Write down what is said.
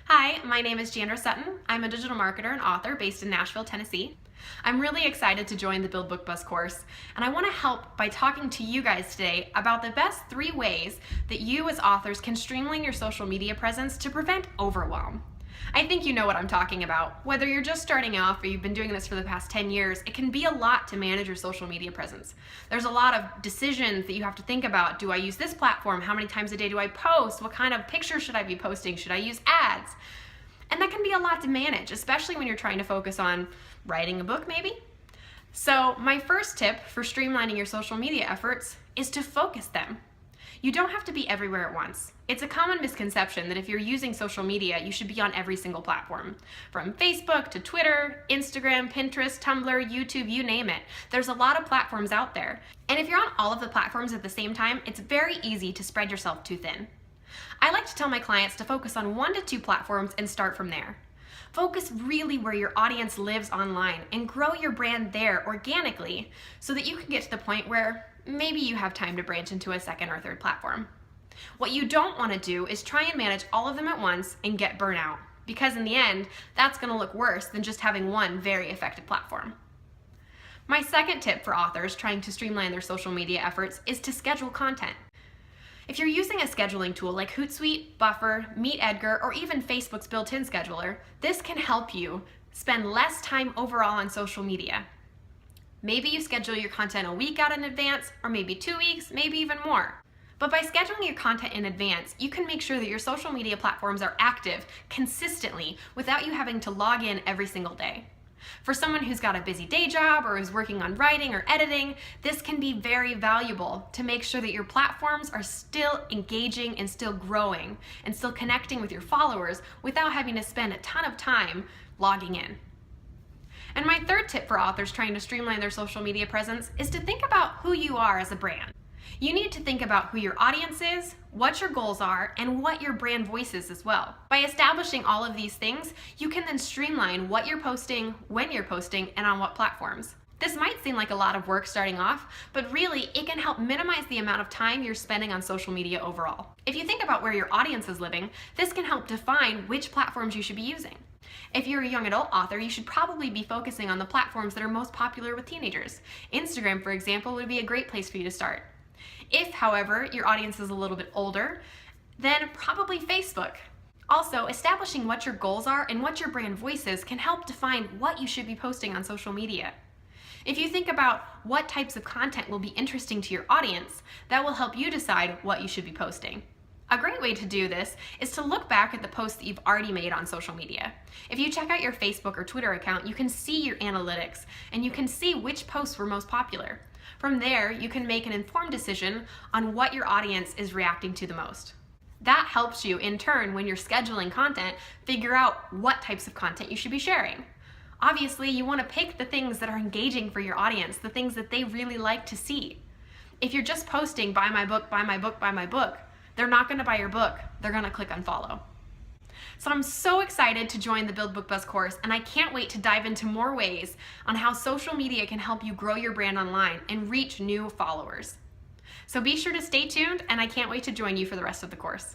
Hi, my name is Jandra Sutton. I'm a digital marketer and author based in Nashville, Tennessee. I'm really excited to join the Build Book Buzz course, and I want to help by talking to you guys today about the best 3 ways that you as authors can streamline your social media presence to prevent overwhelm. I think you know what I'm talking about. Whether you're just starting off or you've been doing this for the past 10 years, it can be a lot to manage your social media presence. There's a lot of decisions that you have to think about. Do I use this platform? How many times a day do I post? What kind of pictures should I be posting? Should I use ads? And that can be a lot to manage, especially when you're trying to focus on writing a book maybe. So my first tip for streamlining your social media efforts is to focus them. You don't have to be everywhere at once. It's a common misconception that if you're using social media, you should be on every single platform. From Facebook to Twitter, Instagram, Pinterest, Tumblr, YouTube, you name it. There's a lot of platforms out there. And if you're on all of the platforms at the same time, it's very easy to spread yourself too thin. I like to tell my clients to focus on 1 to 2 platforms and start from there. Focus really where your audience lives online and grow your brand there organically so that you can get to the point where maybe you have time to branch into a 2nd or 3rd platform. What you don't want to do is try and manage all of them at once and get burnout, because in the end, that's going to look worse than just having one very effective platform. My second tip for authors trying to streamline their social media efforts is to schedule content. If you're using a scheduling tool like Hootsuite, Buffer, MeetEdgar, or even Facebook's built-in scheduler, this can help you spend less time overall on social media. Maybe you schedule your content a week out in advance, or maybe 2 weeks, maybe even more. But by scheduling your content in advance, you can make sure that your social media platforms are active consistently without you having to log in every single day. For someone who's got a busy day job or is working on writing or editing, this can be very valuable to make sure that your platforms are still engaging and still growing and still connecting with your followers without having to spend a ton of time logging in. And my third tip for authors trying to streamline their social media presence is to think about who you are as a brand. You need to think about who your audience is, what your goals are, and what your brand voice is as well. By establishing all of these things, you can then streamline what you're posting, when you're posting, and on what platforms. This might seem like a lot of work starting off, but really it can help minimize the amount of time you're spending on social media overall. If you think about where your audience is living, this can help define which platforms you should be using. If you're a young adult author, you should probably be focusing on the platforms that are most popular with teenagers. Instagram, for example, would be a great place for you to start. If, however, your audience is a little bit older, then probably Facebook. Also, establishing what your goals are and what your brand voice is can help define what you should be posting on social media. If you think about what types of content will be interesting to your audience, that will help you decide what you should be posting. A great way to do this is to look back at the posts that you've already made on social media. If you check out your Facebook or Twitter account, you can see your analytics and you can see which posts were most popular. From there, you can make an informed decision on what your audience is reacting to the most. That helps you, in turn, when you're scheduling content, figure out what types of content you should be sharing. Obviously, you want to pick the things that are engaging for your audience, the things that they really like to see. If you're just posting, buy my book, buy my book, buy my book, they're not going to buy your book. They're going to click unfollow. So I'm so excited to join the Build Book Buzz course, and I can't wait to dive into more ways on how social media can help you grow your brand online and reach new followers. So be sure to stay tuned, and I can't wait to join you for the rest of the course.